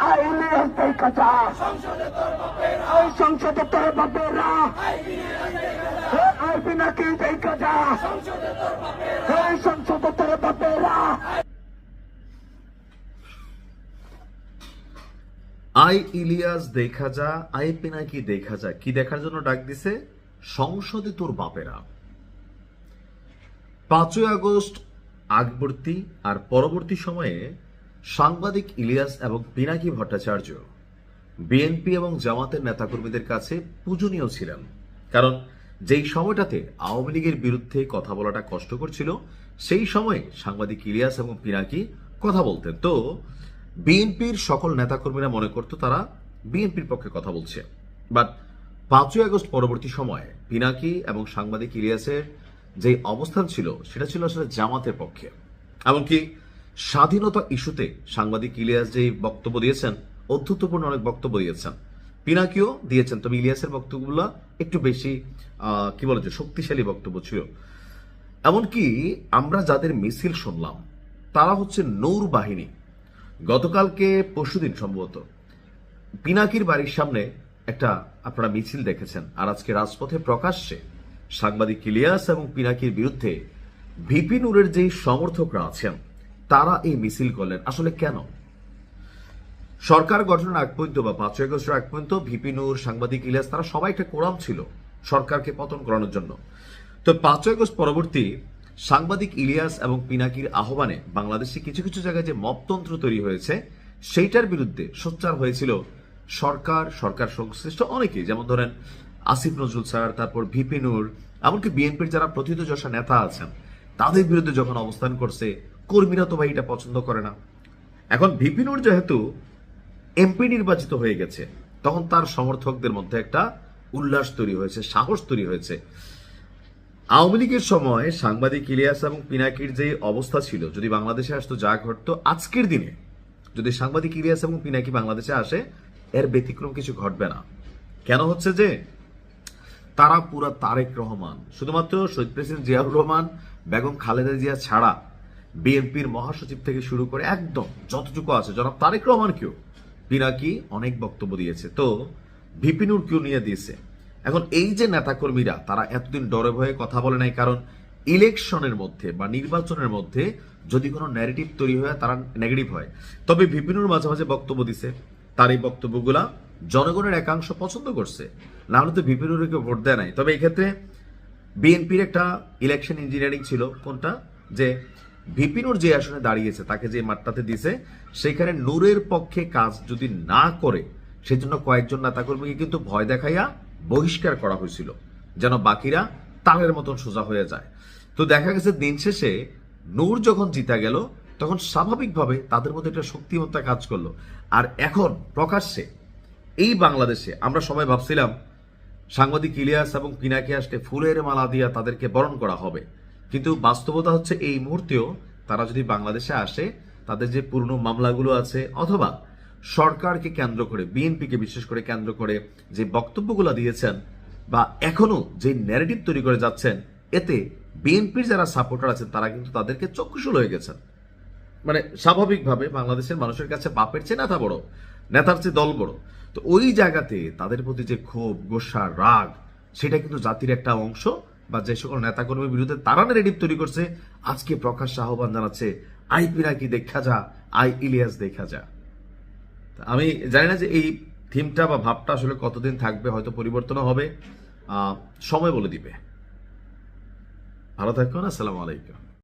I Ilias দেখা যা, I সংসদে তোর বাপেরা, আই পিনাকি দেখা যা, আই সংসদে তোর বাপেরা। আই ইলিয়াস দেখা যা, আই পিনাকি দেখা যা, কি দেখার জন্য ডাক দিছে? সংসদে তোর বাপেরা। 5ই আগস্ট আগবর্তী আর পরবর্তী সময়ে সাংবাদিক ইলিয়াস এবং পিনাকি ভট্টাচার্য বিএনপি এবং জামাতের নেতাকর্মীদের কাছে পূজনীয় ছিলেন, কারণ যেই সময়টাতে আওয়ামী লীগের বিরুদ্ধে কথা বলাটা কষ্টকর ছিল, সেই সময়ে সাংবাদিক ইলিয়াস এবং পিনাকি কথা বলতেন। তো বিএনপির সকল নেতাকর্মীরা মনে করত তারা বিএনপির পক্ষে কথা বলছে, বাট 5ই আগস্ট পরবর্তী সময়ে পিনাকি এবং সাংবাদিক ইলিয়াসের যে অবস্থান ছিল সেটা ছিল আসলে জামাতের পক্ষে। এমনকি স্বাধীনতা ইস্যুতে সাংবাদিক ইলিয়াস যে বক্তব্য দিয়েছেন, অধ্যত্বপূর্ণ অনেক বক্তব্য দিয়েছেন, পিনাকিও দিয়েছেন, তবে ইলিয়াসের বক্তব্যগুলো একটু বেশি কি বলা যায় শক্তিশালী বক্তব্য ছিল। এমনকি আমরা যাদের মিছিল শুনলাম তারা হচ্ছে নূর বাহিনী। গতকালকে পরশুদিন সম্ভবত পিনাকির বাড়ির সামনে একটা আপনারা মিছিল দেখেছেন, আর আজকে রাজপথে প্রকাশ্যে সাংবাদিক ইলিয়াস এবং পিনাকির বিরুদ্ধে ভিপি নূরের যে সমর্থকরা আছেন তারা এই মিছিল করলেন। আসলে কেন? সরকার গঠনের আগ পর্যন্ত বা 5ই আগস্টের আগ পর্যন্ত ভিপি নূর, সাংবাদিক ইলিয়াস তারা সবাই একটা কোরাম ছিল সরকারকে পতন করানোর জন্য। তো 5ই আগস্ট পরবর্তী সাংবাদিক ইলিয়াস এবং পিনাকির আহ্বানে বাংলাদেশে কিছু কিছু জায়গায় যে মপতন্ত্র তৈরি হয়েছে সেইটার বিরুদ্ধে সোচ্চার হয়েছিল সরকার সংশ্লিষ্ট অনেকেই, যেমন ধরেন আসিফ নজরুল স্যার, তারপর ভিপি নূর, এমনকি বিএনপির যারা প্রথিতযশা নেতা আছেন তাদের বিরুদ্ধে যখন অবস্থান করছে, কর্মীরা তো ভাই এটা পছন্দ করে না। এখন ভিপি নূর যেহেতু এমপি নির্বাচিত হয়ে গেছে, তখন তার সমর্থকদের মধ্যে একটা উল্লাস তৈরি হয়েছে, সাহস তৈরি হয়েছে। আওয়ামী লীগের সময় সাংবাদিক ইলিয়াস এবং পিনাকির যে অবস্থা ছিল, যদি বাংলাদেশে আসতো যা ঘটতো, আজকের দিনে যদি সাংবাদিক ইলিয়াস এবং পিনাকি বাংলাদেশে আসে এর ব্যতিক্রম কিছু ঘটবে না। কেন হচ্ছে যে তারা পুরা তারেক রহমান, শুধুমাত্র শহীদ প্রেসিডেন্ট জিয়াউর রহমান, বেগম খালেদা জিয়া ছাড়া বিএনপির মহাসচিব থেকে শুরু করে একদম যতটুকু আছে জনাব তারেক রহমানকেও পিনাকি অনেক বক্তব্য দিয়েছে। তো ভিপি নূরকেও নিয়ে দিয়েছে। এখন এই যে নেতাকর্মীরা তারা এতদিন ডরে ভয়ে কথা বলে নাই, কারণ ইলেকশনের মধ্যে বা নির্বাচনের মধ্যে যদি কোনো ন্যারেটিভ তৈরি হয় তারা নেগেটিভ হয়। তবে ভিপি নূর মাঝে মাঝে বক্তব্য দিছে, তার এই বক্তব্যগুলা জনগণের একাংশ পছন্দ করছে, না হলে তো ভিপি নূরকে ভোট দেয় নাই। তবে এই ক্ষেত্রে বিএনপির একটা ইলেকশন ইঞ্জিনিয়ারিং ছিল, কোনটা যে ভিপি নূর যে আসনে দাঁড়িয়েছে তাকে যে মাঠটাতে দিছে সেখানে নূরের পক্ষে কাজ যদি না করে সেজন্য কয়েকজন নেতাকর্মীকে কিন্তু ভয় দেখাইয়া বহিষ্কার করা হয়েছিল, যেন বাকিরা তালের মতন সোজা হয়ে যায়। তো দেখা গেছে দিন শেষে নূর যখন জিতা গেল তখন স্বাভাবিকভাবে তাদের মধ্যে একটা শক্তিমত্তা কাজ করলো। আর এখন প্রকাশ্যে এই বাংলাদেশে আমরা সবাই ভাবছিলাম সাংবাদিক ইলিয়াস এবং পিনাকি আসলে ফুলের মালা দিয়া তাদেরকে বরণ করা হবে, কিন্তু বাস্তবতা হচ্ছে এই মুহূর্তেও তারা যদি বাংলাদেশে আসে তাদের যে পুরনো মামলাগুলো আছে অথবা সরকারকে কেন্দ্র করে, বিএনপিকে বিশেষ করে কেন্দ্র করে যে বক্তব্যগুলো দিয়েছেন বা এখনো যে ন্যারেটিভ তৈরি করে যাচ্ছেন, এতে বিএনপির যারা সাপোর্টার আছেন তারা কিন্তু তাদেরকে চক্ষুশূল হয়ে গেছেন। মানে স্বাভাবিকভাবে বাংলাদেশের মানুষের কাছে বাপের চেয়ে নেতা বড়, নেতার চেয়ে দল বড়। তো ওই জায়গাতে তাদের প্রতি যে ক্ষোভ, গোসা, রাগ, সেটা কিন্তু জাতির একটা অংশ বা যে সকল নেতাকর্মীর বিরুদ্ধে তারা ন্যারেটিভ তৈরি করছে আজকে প্রকাশ্যে আহ্বান জানাচ্ছে আই পিনাকি দেখা যা, আই ইলিয়াস দেখা যা। আমি জানি না যে এই থিমটা বা ভাবটা আসলে কতদিন থাকবে, হয়তো পরিবর্তন হবে, সময় বলে দিবে। ভালো থাকুন, আসসালামু আলাইকুম।